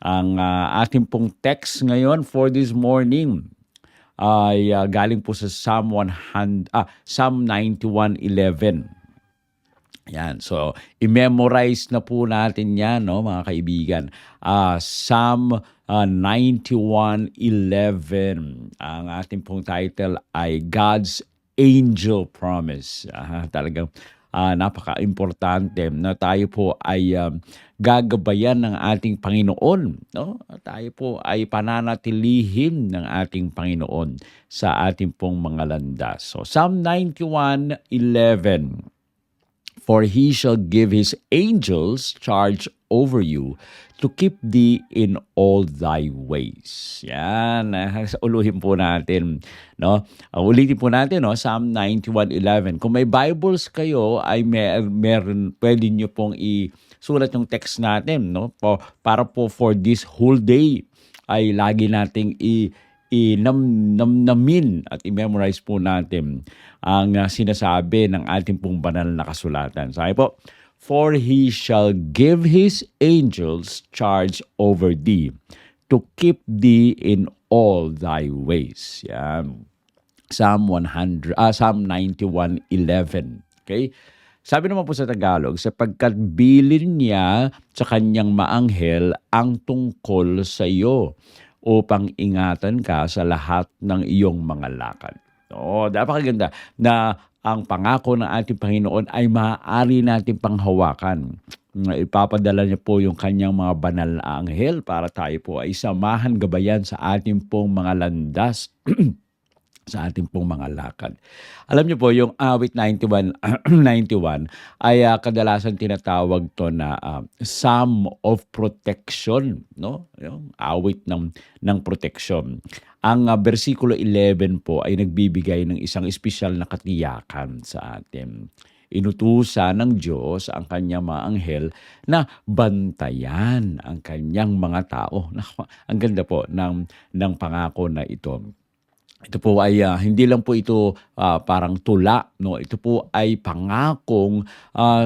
Ang ating pong text ngayon for this morning ay galing po sa Psalm 91:11. Yan. So, i-memorize na po natin yan, no, mga kaibigan. Psalm 91:11. Ang ating pong title ay God's Angel Promise. Talagang napaka-importante na tayo po ay gagabayan ng ating Panginoon. No? Tayo po ay pananatilihin ng ating Panginoon sa ating pong mga landas. So, Psalm 91:11. For he shall give his angels charge over you to keep thee in all thy ways. Yan. Uluhin po natin. No? Ulitin po natin, no? Psalm 91:11. Kung may Bibles kayo, ay meron, pwede nyo pong isulat yung text natin. No? Para po for this whole day, ay lagi nating namnamin at i-memorize po natin ang sinasabi ng ating pong banal na kasulatan. Sabi po, for he shall give his angels charge over thee to keep thee in all thy ways. Yan. Psalm 91:11. Okay? Sabi naman po sa Tagalog, sapagkat bilin niya sa kanyang maanghel ang tungkol sa iyo upang ingatan ka sa lahat ng iyong mga lakad. Napakaganda na ang pangako ng ating Panginoon ay maaari natin panghawakan. Ipapadala niya po yung kanyang mga banal na anghel para tayo po ay samahan gabayan sa ating pong mga landas, sa ating pong mga lakad. Alam niyo po, yung awit 91 ay kadalasan tinatawag to na Psalm of Protection, no? Yung awit ng protection. Ang versikulo 11 po ay nagbibigay ng isang espesyal na katiyakan sa atin. Inutusan ng Diyos ang kanyang mga anghel na bantayan ang kanyang mga tao. Ang ganda po ng pangako na ito. Ito po ay hindi lang po ito parang tula, no? Ito po ay pangakong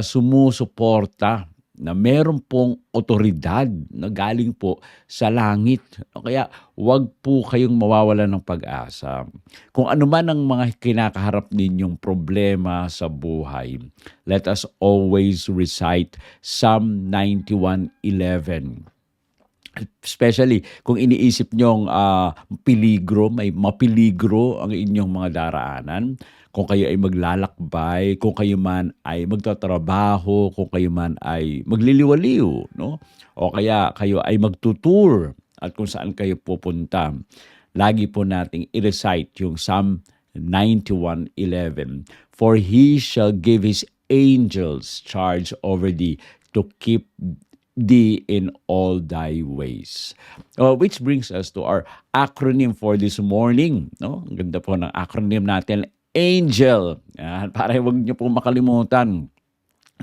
sumusuporta na meron pong otoridad na galing po sa langit. Kaya wag po kayong mawawalan ng pag-asa. Kung ano man ang mga kinakaharap ninyong problema sa buhay, let us always recite Psalm 91:11. Especially kung iniisip nyong may mapiligro ang inyong mga daraanan, kung kayo ay maglalakbay, kung kayo man ay magtatrabaho, kung kayo man ay magliliwaliw, no? O kaya kayo ay magtutour at kung saan kayo pupunta. Lagi po nating i-recite yung Psalm 91:11. For he shall give his angels charge over thee to keep thee in all thy ways. Which brings us to our acronym for this morning. No? Ang ganda po ng acronym natin, ANGEL. Yan, para huwag niyo po makalimutan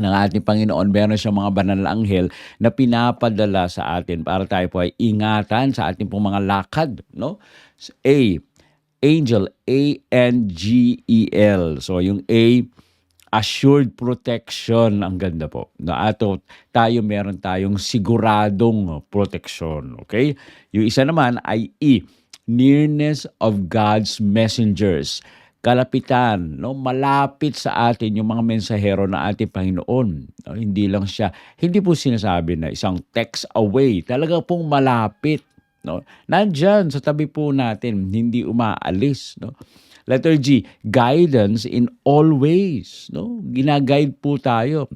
ng ating Panginoon. Meron siyang mga banal na anghel na pinapadala sa atin para tayo po ay ingatan sa ating pong mga lakad. No? Angel, ANGEL. So yung A, assured protection, ang ganda po. Meron tayong siguradong protection. Okay? Yung isa naman ay E, nearness of God's messengers. Kalapitan, no? Malapit sa atin yung mga mensahero na ating Panginoon. No? Hindi po sinasabi na isang text away. Talaga pong malapit. No? Nandyan sa tabi po natin, hindi umaalis. No? Letter G, guidance in all ways. No? Ginaguide po tayo.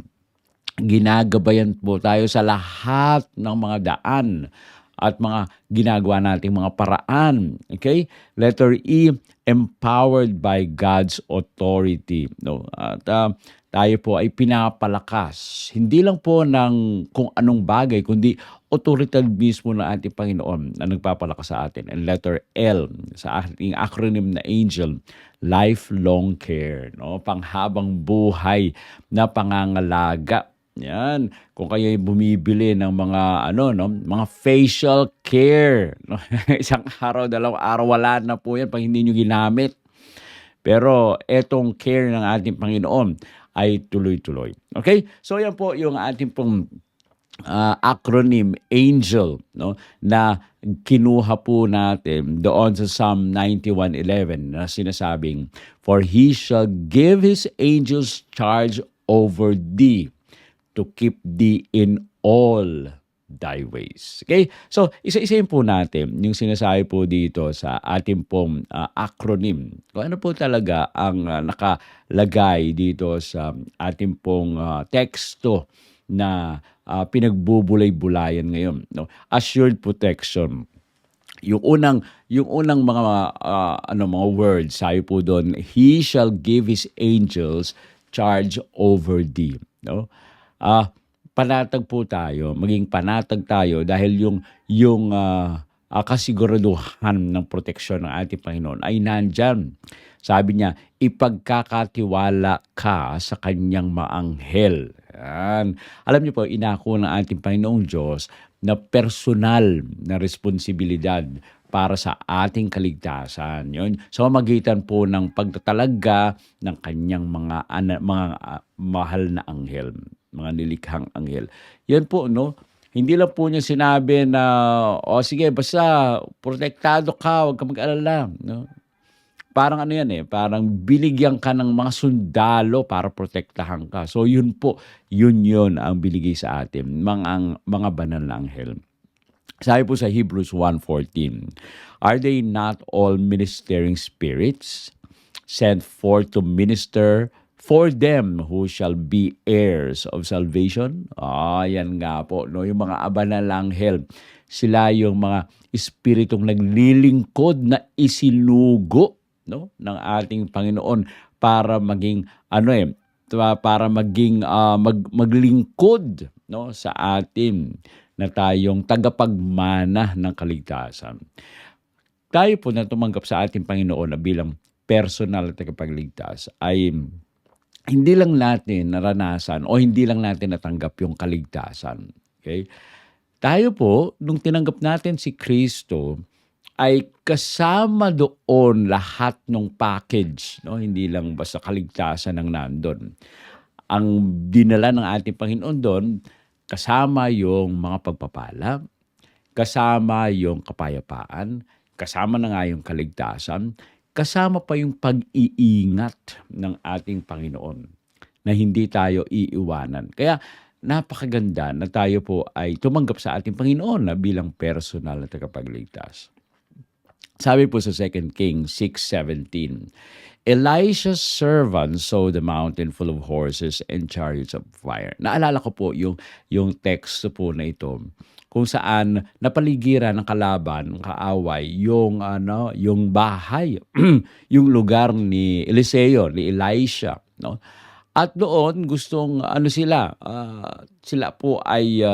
Ginagabayan po tayo sa lahat ng mga daan at mga ginagawa nating mga paraan. Okay? Letter E, empowered by God's authority. No? At tayo po ay pinapalakas. Hindi lang po ng kung anong bagay, kundi otoridad mismo ng ating Panginoon na nagpapalakas sa atin. And letter L, sa ating acronym na ANGEL, lifelong care. No? Panghabang buhay na pangangalaga. Yan. Kung kayo ay bumibili ng mga mga facial care, no? Isang araw, dalawang araw, wala na po yan pag hindi nyo ginamit. Pero etong care ng ating Panginoon ay tuloy-tuloy. Okay? So yan po yung ating pong acronym angel, no, na kinuha po natin doon sa Psalm 91:11 na sinasabing, "For he shall give his angels charge over thee to keep thee in all thy ways." Okay? So, isa-isahin po natin yung sinasabi po dito sa ating pong acronym. Kung ano po talaga ang nakalagay dito sa ating pong teksto na pinagbubulay-bulayan ngayon, no? Assured protection. Yung unang mga mga words, sabi po doon, he shall give his angels charge over thee, no? Panatag po tayo, maging panatag tayo dahil yung kasiguraduhan ng proteksyon ng ating Panginoon ay nandyan. Sabi niya, ipagkakatiwala ka sa kanyang maanghel. Yan. Alam niyo po, inako ng ating Panginoong Diyos na personal na responsibilidad para sa ating kaligtasan. Yun. Sa pamamagitan po ng pagtatalaga ng kanyang mga mahal na anghel, mga nilikhang anghel. Yan po, no? Hindi lang po niya sinabi na, sige, basta protektado ka, huwag ka mag-alala. No? Parang ano yan parang binigyan ka ng mga sundalo para protektahan ka. So yun po, yun ang binigay sa atin, mga banal na anghel. Sabi po sa Hebrews 1:14, "Are they not all ministering spirits sent forth to minister for them who shall be heirs of salvation?" Yan nga po, no? Yung mga banal na anghel, sila yung mga espiritong naglilingkod na isinugo, no, ng ating Panginoon para maging para maging maglingkod, no, sa atin na tayong tagapagmana ng kaligtasan. Tayo po na tumanggap sa ating Panginoon na bilang personal na tagapagligtas ay hindi lang natin naranasan o hindi lang natin natanggap yung kaligtasan. Okay? Tayo po, nung tinanggap natin si Kristo, ay kasama doon lahat ng package, no? Hindi lang basta kaligtasan ang nandun. Ang dinala ng ating Panginoon doon, kasama yung mga pagpapala, kasama yung kapayapaan, kasama na nga yung kaligtasan, kasama pa yung pag-iingat ng ating Panginoon na hindi tayo iiwanan. Kaya napakaganda na tayo po ay tumanggap sa ating Panginoon na bilang personal na tagapagligtas. Sabi po sa 2 Kings 6:17, "Elisha's servant saw the mountain full of horses and chariots of fire." Naalala ko po yung text po na ito kung saan napaligiran ng kalaban, ng kaaway, yung bahay, yung lugar ni Eliseo, ni Elisha, no? At doon gustong sila po ay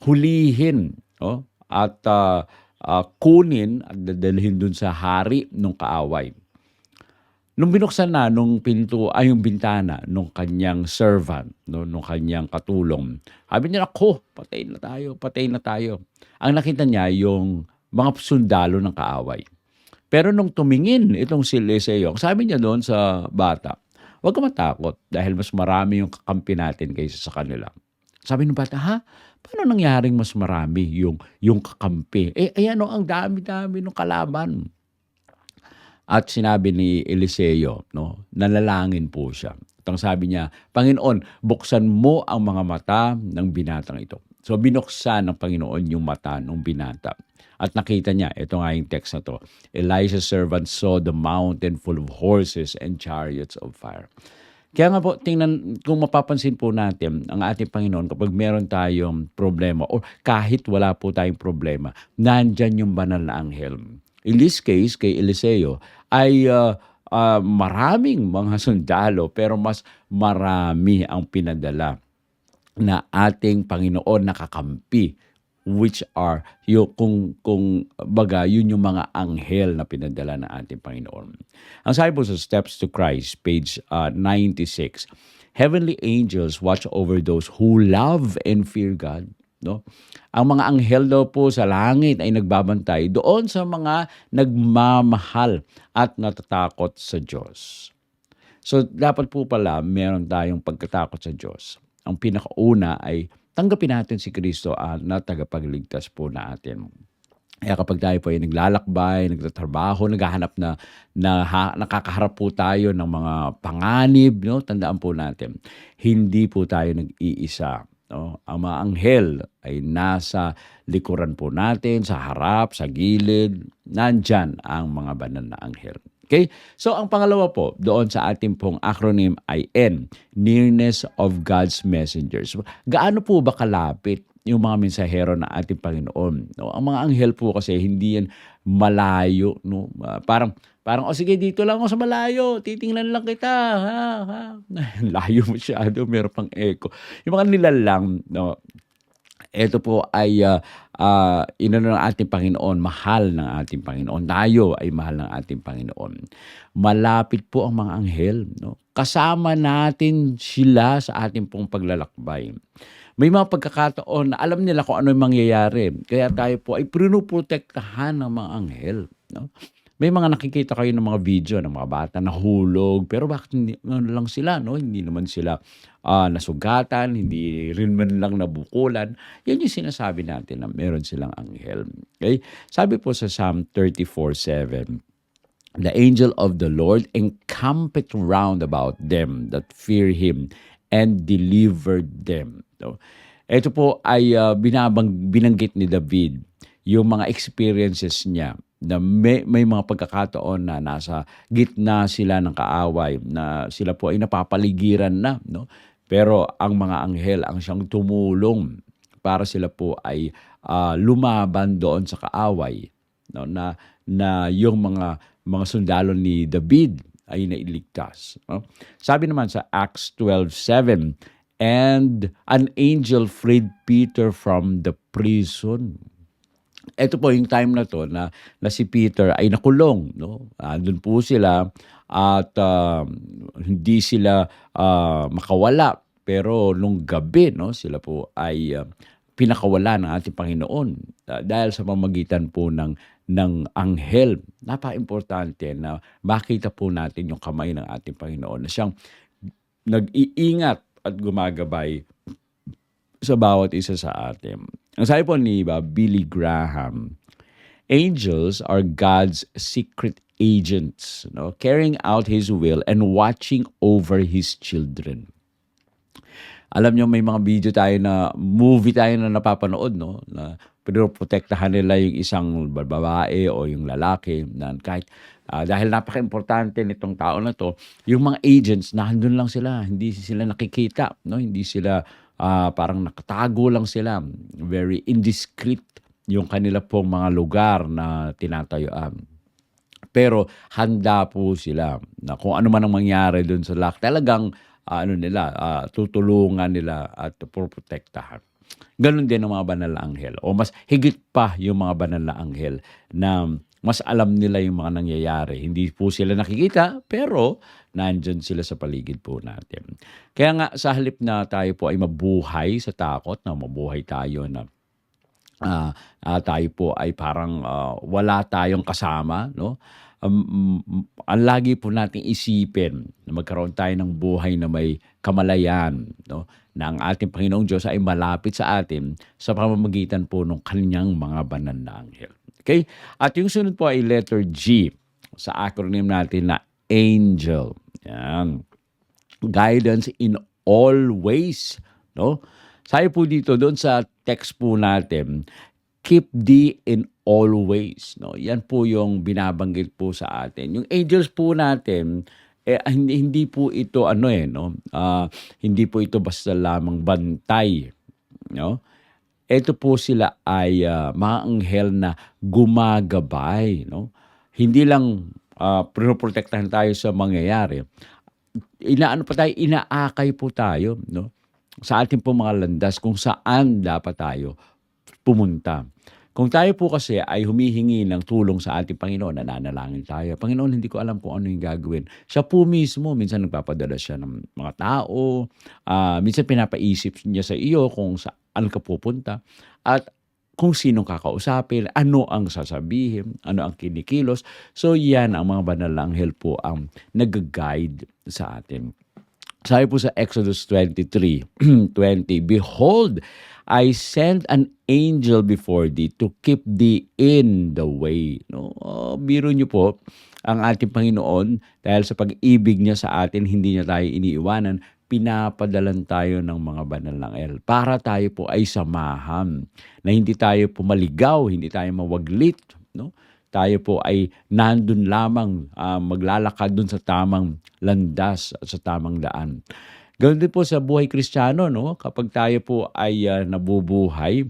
hulihin, no? At kunin at dadalhin dun sa hari ng kaaway. Nung binuksan na yung bintana nung kanyang servant, no, nung kanyang katulong, sabi niya, "Ako, patay na tayo." Ang nakita niya yung mga sundalo ng kaaway. Pero nung tumingin itong si Eliseo, sabi niya doon sa bata, "Huwag ka matakot dahil mas marami yung kakampi natin kaysa sa kanila." Sabi ng bata, "Ha? Paano nangyaring mas marami yung kakampi? Ayan ang dami-dami ng kalaban." At sinabi ni Eliseo, no, nanalangin po siya. At ang sabi niya, "Panginoon, buksan mo ang mga mata ng binatang ito." So binuksan ng Panginoon yung mata ng binata. At nakita niya, ito nga yung text na to, "Elisha's servant saw the mountain full of horses and chariots of fire." Kaya nga po, tingnan, kung mapapansin po natin, ang ating Panginoon, kapag meron tayong problema o kahit wala po tayong problema, nandyan yung banal na anghel. In this case, kay Eliseo, ay maraming mga sundalo pero mas marami ang pinadala na ating Panginoon nakakampi, which are kung baga yun yung mga anghel na pinadala ng ating Panginoon. Ang sabi po sa Steps to Christ, page 96, "Heavenly angels watch over those who love and fear God." No? Ang mga anghel daw po sa langit ay nagbabantay doon sa mga nagmamahal at natatakot sa Diyos. So dapat po pala meron tayong pagkatakot sa Diyos. Ang pinakauna ay tanggapin natin si Kristo na tagapagligtas po natin. Kaya kapag tayo po ay naglalakbay, nagtatrabaho, naghahanap nakakaharap po tayo ng mga panganib, no? Tandaan po natin, hindi po tayo nag-iisa. No? Ang mga anghel ay nasa likuran po natin, sa harap, sa gilid, nandyan ang mga banal na anghel. Okay? So, ang pangalawa po, doon sa ating pong acronym ay N, Nearness of God's Messengers. Gaano po ba kalapit yung mga mensahero na ating Panginoon? No? Ang mga anghel po kasi hindi yan malayo. No? Parang, o sige, dito lang ako sa malayo. Titingnan lang kita. Ha? Layo masyado. Meron pang echo. Yung mga nilalang, no? Ito po ay inano ng ating Panginoon, mahal ng ating Panginoon. Tayo ay mahal ng ating Panginoon. Malapit po ang mga anghel. No? Kasama natin sila sa ating pong paglalakbay. May mga pagkakataon na alam nila kung ano yung mangyayari. Kaya tayo po ay pinoprotektahan ng mga anghel. No? May mga nakikita kayo ng mga video ng mga bata na hulog, pero bakit hindi lang sila, no? Hindi naman sila nasugatan, hindi rin man lang nabukulan. Yan yung sinasabi natin na meron silang anghel. Okay? Sabi po sa Psalm 34:7, the angel of the Lord encampeth round about them that fear Him and delivered them. So, ito po ay binanggit ni David yung mga experiences niya na may mga pagkakataon na nasa gitna sila ng kaaway, na sila po ay napapaligiran na, no? Pero ang mga anghel ang siyang tumulong para sila po ay lumaban doon sa kaaway, no? Na yung mga sundalo ni David ay nailigtas. No? Sabi naman sa Acts 12:7, and an angel freed Peter from the prison. Ito po yung time na to na si Peter ay nakulong, no? Doon po sila at hindi sila makawala. Pero nung gabi, no, sila po ay pinakawala ng ating Panginoon dahil sa pamamagitan po ng anghel. Napaka-importante na makita po natin yung kamay ng ating Panginoon na siyang nag-iingat at gumagabay sa bawat isa sa atin. Ang sabi po ni Billy Graham, angels are God's secret agents, no? Carrying out His will and watching over His children. Alam niyo, may mga video tayo na movie tayo na napapanood, no? Na pinoprotektahan nila yung isang babae o yung lalaki na kahit dahil napaka-importante nitong tao na to, yung mga agents nandun lang sila, hindi sila nakikita, no? Hindi sila parang nakatago lang sila, very indiscreet yung kanila pong mga lugar na tinatayuan. Pero handa po sila na kung ano man ang mangyari doon sa talagang tutulungan nila at poprotektahan. Ganon din ang mga banal na anghel, o mas higit pa yung mga banal na anghel na mas alam nila yung mga nangyayari. Hindi po sila nakikita, pero nandyan sila sa paligid po natin. Kaya nga sa halip na tayo po ay mabuhay sa takot, na mabuhay tayo na tayo po ay parang wala tayong kasama, no? Ang lagi po nating isipin na magkaroon tayo ng buhay na may kamalayan, no? Na ang ating Panginoong Diyos ay malapit sa atin sa pamamagitan po ng kanyang mga banal na anghel. Okay? At yung sunod po ay letter G sa acronym natin na angel. Yan. Guidance in all ways, no? Sabi po dito doon sa text po natin, keep thee in all ways, no? Yan po yung binabanggit po sa atin. Yung angels po natin, hindi po ito no? Hindi po ito basta lamang bantay, no? Ito po sila ay mga anghel na gumagabay, no? Hindi lang pinoprotektahan tayo sa mangyayari. Inaakay po tayo, no? Sa ating po mga landas kung saan dapat tayo pumunta. Kung tayo po kasi ay humihingi ng tulong sa ating Panginoon, nananalangin tayo, Panginoon, hindi ko alam kung ano yung gagawin. Siya po mismo, minsan nagpapadala siya ng mga tao, minsan pinapaisip niya sa iyo kung saan ka pupunta, at kung sinong kakausapin, ano ang sasabihin, ano ang kinikilos. So yan ang mga banal na anghel po ang nag-guide sa atin. Sabi po sa Exodus 23:20, "Behold, I send an angel before thee to keep thee in the way." No? Biro niyo po, ang ating Panginoon, dahil sa pag-ibig niya sa atin, hindi niya tayo iniiwanan, pinapadalan tayo ng mga banal na anghel para tayo po ay samahan, na hindi tayo po maligaw, hindi tayo mawaglit, no? Tayo po ay nandun lamang, maglalakad dun sa tamang landas at sa tamang daan. Ganoon din po sa buhay Kristiyano, no? Kapag tayo po ay nabubuhay,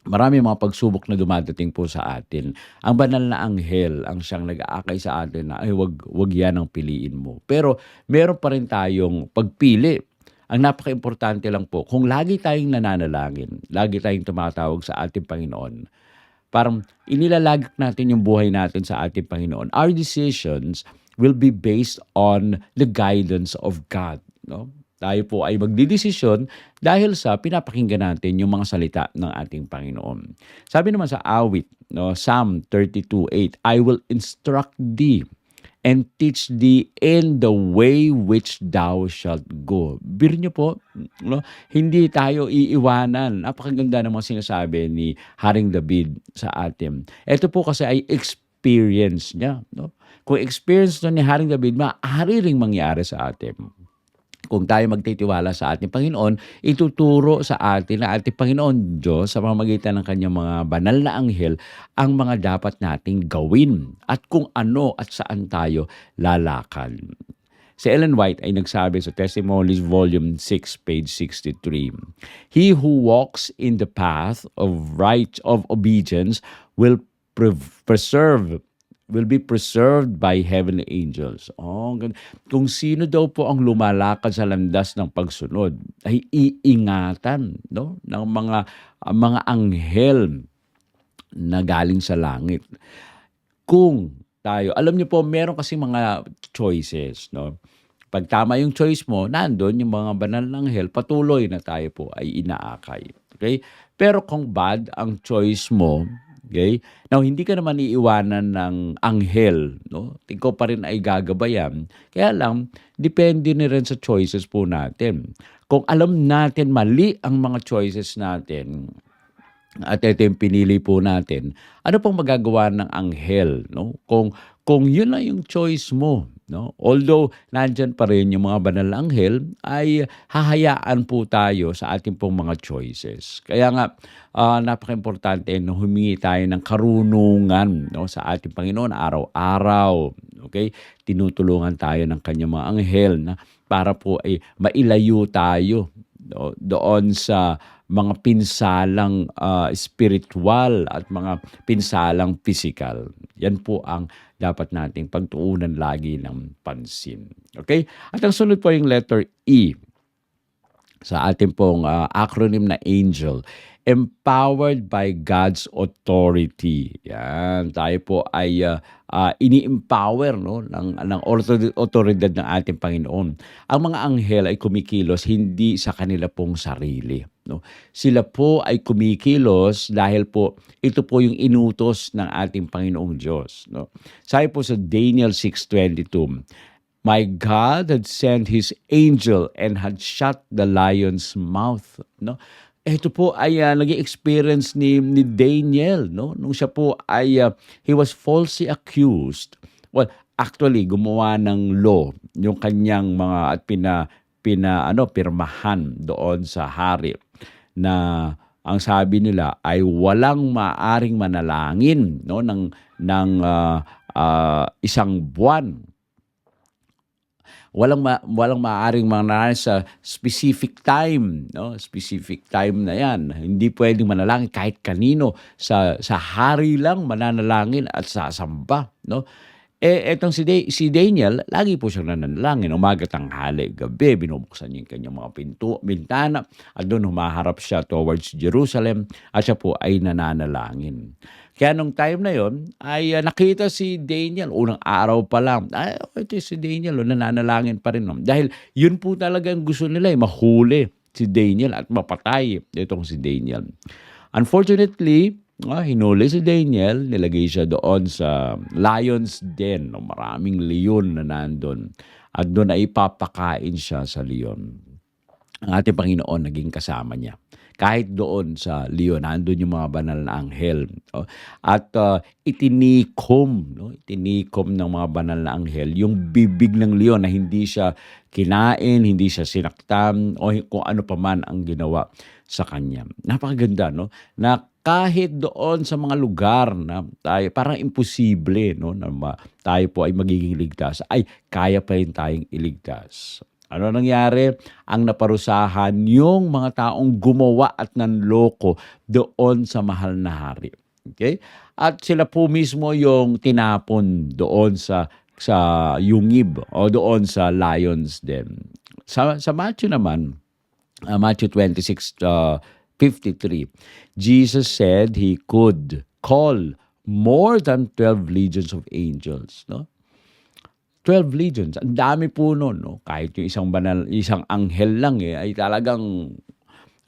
marami mga pagsubok na dumadating po sa atin. Ang banal na anghel ang siyang nag-aakay sa atin na, ay wag yan ang piliin mo. Pero meron pa rin tayong pagpili. Ang napaka-importante lang po, kung lagi tayong nananalangin, lagi tayong tumatawag sa ating Panginoon, parang inilalagak natin yung buhay natin sa ating Panginoon. Our decisions will be based on the guidance of God. No? Tayo po ay magdidesisyon dahil sa pinapakinggan natin yung mga salita ng ating Panginoon. Sabi naman sa awit, no, Psalm 32:8, "I will instruct thee and teach thee in the way which thou shalt go." Bir niyo po, no? Hindi tayo iiwanan. Napakaganda ng mga sinasabi ni Haring David sa atin. Ito po kasi ay experience niya, no? Kung experience to ni Haring David, maaari ring mangyari sa atin. Kung tayo magtitiwala sa ating Panginoon, ituturo sa atin na ating Panginoon Diyos sa pamamagitan ng kanyang mga banal na anghel ang mga dapat nating gawin at kung ano at saan tayo lalakad. Si Ellen White ay nagsabi sa Testimonies Volume 6, page 63, "He who walks in the path of obedience will be preserved by heavenly angels." Kung sino daw po ang lumalakad sa landas ng pagsunod, ay iingatan, no, ng mga anghel na galing sa langit. Kung tayo, alam niyo po, meron kasi mga choices, no? Pag tama yung choice mo, nandun yung mga banal na anghel, patuloy na tayo po ay inaakay. Okay? Pero kung bad ang choice mo, okay? Now, hindi ka naman iiwanan ng anghel, no? Ikaw pa rin ay gagabayan. Kaya lang, depende na rin sa choices po natin. Kung alam natin mali ang mga choices natin, at ito yung pinili po natin, ano pong magagawa ng anghel, no? Kung yun lang yung choice mo, no? Although nandyan pa rin yung mga banal na anghel, ay hahayaan po tayo sa ating pong mga choices. Kaya nga, napaka-importante na humingi tayo ng karunungan, no, sa ating Panginoon araw-araw. Okay? Tinutulungan tayo ng kanyang mga anghel na para po ay mailayo tayo, no, doon sa mga pinsalang spiritual at mga pinsalang physical. Yan po ang dapat nating pagtuunan lagi ng pansin. Okay? At ang sunod po yung letter E sa ating pong acronym na ANGEL. Empowered by God's authority. Yan, tayo po ay ini-empower, no, ng otoridad ng ating Panginoon. Ang mga anghel ay kumikilos hindi sa kanila pong sarili, no. Sila po ay kumikilos dahil po ito po yung inutos ng ating Panginoong Diyos, no. Sabi po sa Daniel 6:22, "My God had sent His angel and had shut the lion's mouth." No? Ito po ay naging experience ni Daniel, no? Nung siya po ay he was falsely accused. Well, actually gumawa ng law yung kanyang mga at pirmahan doon sa hari na ang sabi nila ay walang maaring manalangin, no, ng isang buwan. Walang maaaring manalangin sa specific time, no? Specific time na 'yan. Hindi pwedeng manalangin kahit kanino, sa hari lang mananalangin at sasamba, no? Etong si Daniel, lagi po siyang nananalangin, umaga, tanghali, gabi, binubuksan niya yung kanyang mga bintana at doon humaharap siya towards Jerusalem at siya po ay nananalangin. Kaya nung time na yon ay nakita si Daniel, unang araw pa lang, ay ito si Daniel, nananalangin pa rin. No? Dahil yun po talaga ang gusto nila, mahuli si Daniel at mapatay itong si Daniel. Unfortunately, hinuli si Daniel, nilagay siya doon sa lion's den. Maraming leon na nandun. at doon ay ipapakain siya sa leon. Ang ating Panginoon naging kasama niya. Kahit doon sa leon, nandun yung mga banal na anghel. At itinikom, no? Itinikom ng mga banal na anghel yung bibig ng leon na hindi siya kinain, hindi siya sinaktan, o kung ano pa man ang ginawa sa kanya. Napakaganda, no? Na kahit doon sa mga lugar na tayo, parang imposible, no? Na tayo po ay magiging ligtas, ay kaya pa rin tayong iligtas. Ano nangyari? Ang naparusahan yung mga taong gumawa at nanloko doon sa mahal na hari. Okay? At sila po mismo yung tinapon doon sa yungib o doon sa lions den. Sa Matthew naman, Matthew 26:53, Jesus said he could call more than 12 legions of angels, no? 12 legions, ang dami po nun, no? Kahit yung isang anghel lang ay talagang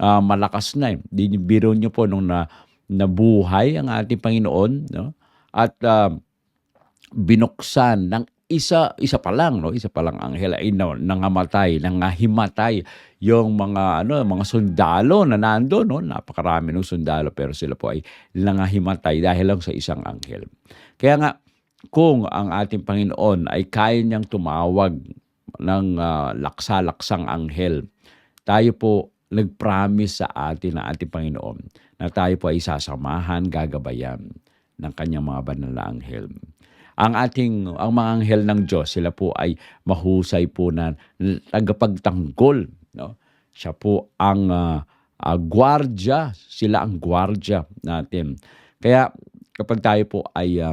malakas na. Biro niyo po nung nabuhay ang ating Panginoon, no? At binuksan ng isa pa lang, no? Isa pa lang anghel ay nangahimatay yung mga sundalo na nandoon, no? Napakarami ng sundalo pero sila po ay nangahimatay dahil lang sa isang anghel. Kaya nga, kung ang ating Panginoon ay kaya niyang tumawag ng laksa-laksang anghel, tayo po nag-promise sa atin ng ating Panginoon na tayo po ay sasamahan, gagabayan ng kanyang mga banal na anghel. Ang mga anghel ng Diyos, sila po ay mahusay po na tagapagtanggol, no? Siya po ang gwardya, sila ang gwardya natin. Kaya kapag tayo po ay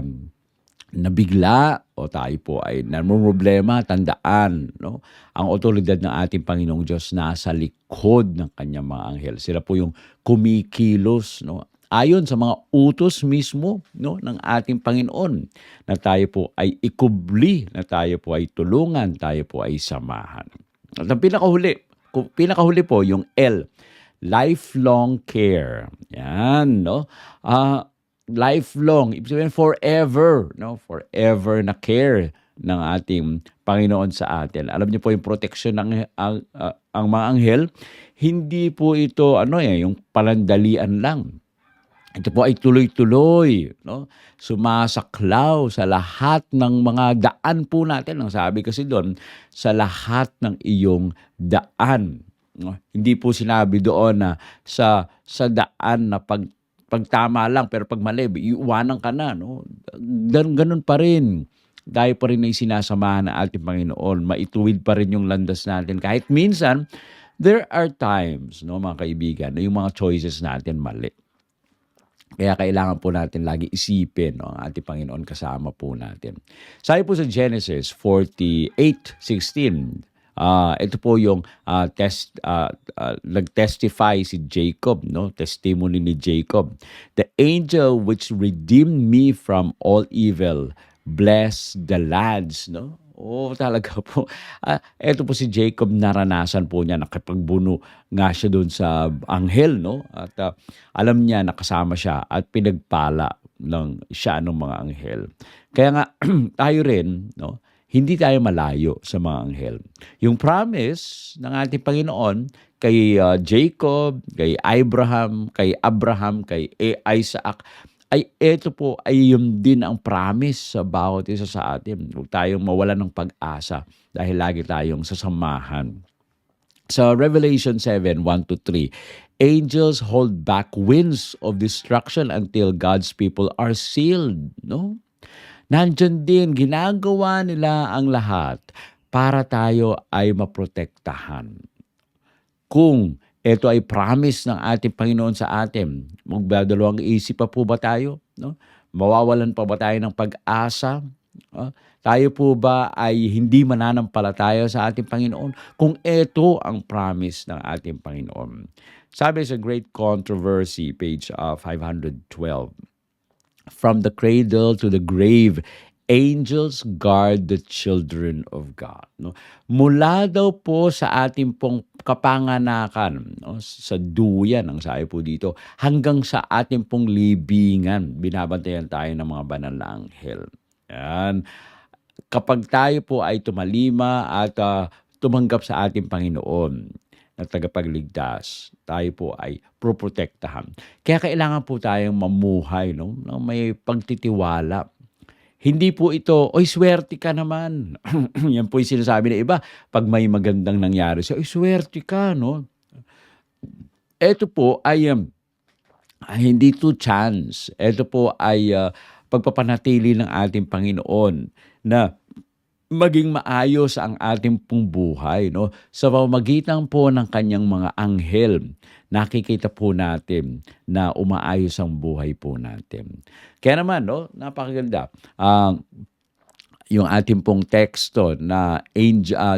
nabigla o tayo po ay namumroblema, tandaan, no? Ang otoridad ng ating Panginoong Diyos nasa likod ng kanyang mga anghel. Sila po yung kumikilos, no? Ayon sa mga utos mismo, no, ng ating Panginoon, na tayo po ay ikubli, na tayo po ay tulungan, tayo po ay samahan. At ang pinakahuli po yung L, lifelong care. Yan, no? Lifelong, ibig sabihin forever, no? Forever na care ng ating Panginoon sa atin. Alam niyo po yung protection ng ang mga anghel, hindi po ito yung palandalian lang. Ito po ay tuloy-tuloy, no? Sumasaklaw sa lahat ng mga daan po natin. Ang sabi kasi doon, sa lahat ng iyong daan. No? Hindi po sinabi doon na sa daan na pagtama lang, pero pag mali, iiwanan ka na. No? Ganun pa rin. Dahil pa rin ay sinasamahan ng ating Panginoon. Maituwid pa rin yung landas natin. Kahit minsan, there are times, no, mga kaibigan, na yung mga choices natin mali. Kaya kailangan po natin lagi isipin, no, ang ating Panginoon kasama po natin. Sabi po sa Genesis 48:16, ito po yung nag-testify si Jacob, no? Testimony ni Jacob. The angel which redeemed me from all evil, bless the lads, no? Talaga po. Ito po si Jacob, naranasan po niya, nakipagbuno nga siya doon sa anghel, no? At alam niya, nakasama siya at pinagpala ng siya ng mga anghel. Kaya nga, tayo rin, no? Hindi tayo malayo sa mga anghel. Yung promise ng ating Panginoon kay Jacob, kay Abraham, kay Isaac, ay ito po ay yun din ang promise sa bawat isa sa atin. Huwag tayong mawala ng pag-asa dahil lagi tayong sasamahan. Sa Revelation 7:1-3, angels hold back winds of destruction until God's people are sealed. No? Nandyan din, ginagawa nila ang lahat para tayo ay maprotektahan. Kung ito ay promise ng ating Panginoon sa atin, magdadalawang isip pa po ba tayo? No? Mawawalan pa ba tayo ng pag-asa? Tayo po ba ay hindi mananampalataya sa ating Panginoon? Kung ito ang promise ng ating Panginoon. Sabi sa Great Controversy, page 512, from the cradle to the grave, angels guard the children of God. No? Mula daw po sa ating pong kapanganakan, no? Sa duyan, ang sabi po dito, hanggang sa ating pong libingan, binabantayan tayo ng mga banal na anghel. Yan. kapag tayo po ay tumalima at tumanggap sa ating Panginoon na tagapagligtas, tayo po ay proprotektahan. Kaya kailangan po tayong mamuhay, no, na may pagtitiwala. Hindi po ito, "Oy, swerte ka naman." Yan po yung sinasabi ng iba 'pag may magandang nangyari sa'yo, "Uy, swerte ka 'no." Eto po ay hindi to chance. Eto po ay pagpapanatili ng ating Panginoon na maging maayos ang ating pong buhay 'no, sa pamamagitan po ng kanyang mga anghel. Nakikita po natin na umaayos ang buhay po natin. Kaya naman 'no, napakaganda, yung ating pong teksto na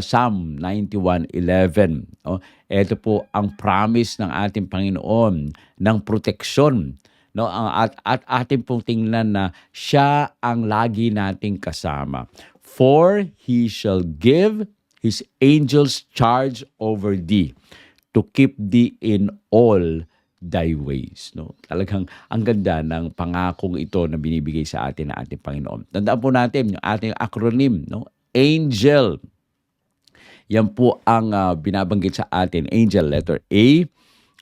Psalm 91:11, oh, ito po ang promise ng ating Panginoon ng proteksyon, no? At atin pong tingnan na siya ang lagi nating kasama. For he shall give his angels charge over thee to keep thee in all thy ways. No? Talagang ang ganda ng pangakong ito na binibigay sa atin ng ating Panginoon. Tandaan po natin yung ating acronym, no? Angel. Yan po ang binabanggit sa atin. Angel, letter A,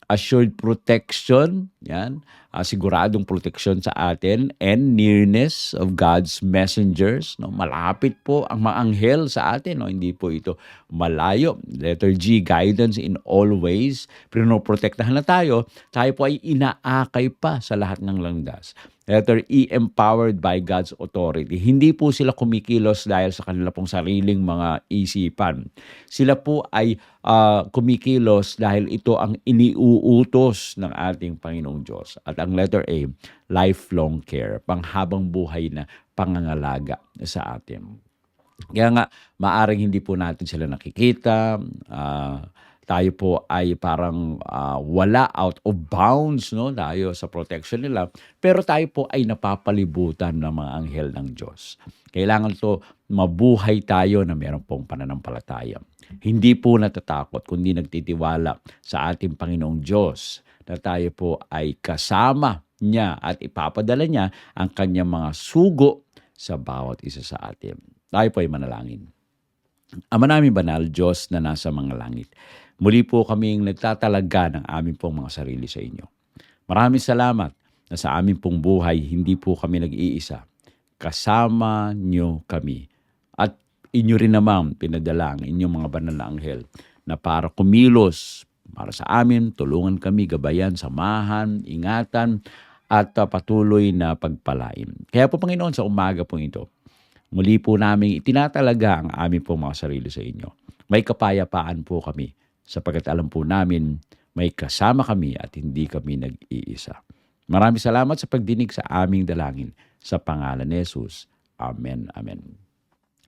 assured protection, yan, siguradong protection sa atin, and nearness of God's messengers, no? Malapit po ang mga anghel sa atin, no? Hindi po ito malayo. Letter G, guidance in all ways. Pinoprotektahan na tayo po ay inaakay pa sa lahat ng landas. Letter E, empowered by God's authority. Hindi po sila kumikilos dahil sa kanila pong sariling mga isipan. Sila po ay kumikilos dahil ito ang iniuutos ng ating Panginoong Diyos. At ang letter A, lifelong care, panghabang buhay na pangangalaga sa atin. Kaya nga, maaring hindi po natin sila nakikita, tayo po ay parang wala, out of bounds, no, tayo sa protection nila, pero tayo po ay napapalibutan ng mga anghel ng Diyos. Kailangan to mabuhay tayo na meron pong pananampalataya. Hindi po natatakot, kundi nagtitiwala sa ating Panginoong Diyos na tayo po ay kasama niya at ipapadala niya ang kanyang mga sugo sa bawat isa sa atin. Tayo po ay manalangin. Ama namin banal, Diyos na nasa mga langit, muli po kaming nagtatalaga ng aming pong mga sarili sa inyo. Maraming salamat na sa aming pong buhay, hindi po kami nag-iisa. Kasama niyo kami. At inyo rin naman pinadala ang inyong mga banal na anghel na para kumilos para sa amin, tulungan kami, gabayan, samahan, ingatan, at patuloy na pagpalain. Kaya po Panginoon, sa umaga po ito, muli po namin itinatalaga ang aming pong mga sarili sa inyo. May kapayapaan po kami sapagkat alam po namin may kasama kami at hindi kami nag-iisa. Maraming salamat sa pagdinig sa aming dalangin. Sa pangalan ni Jesus. Amen. Amen.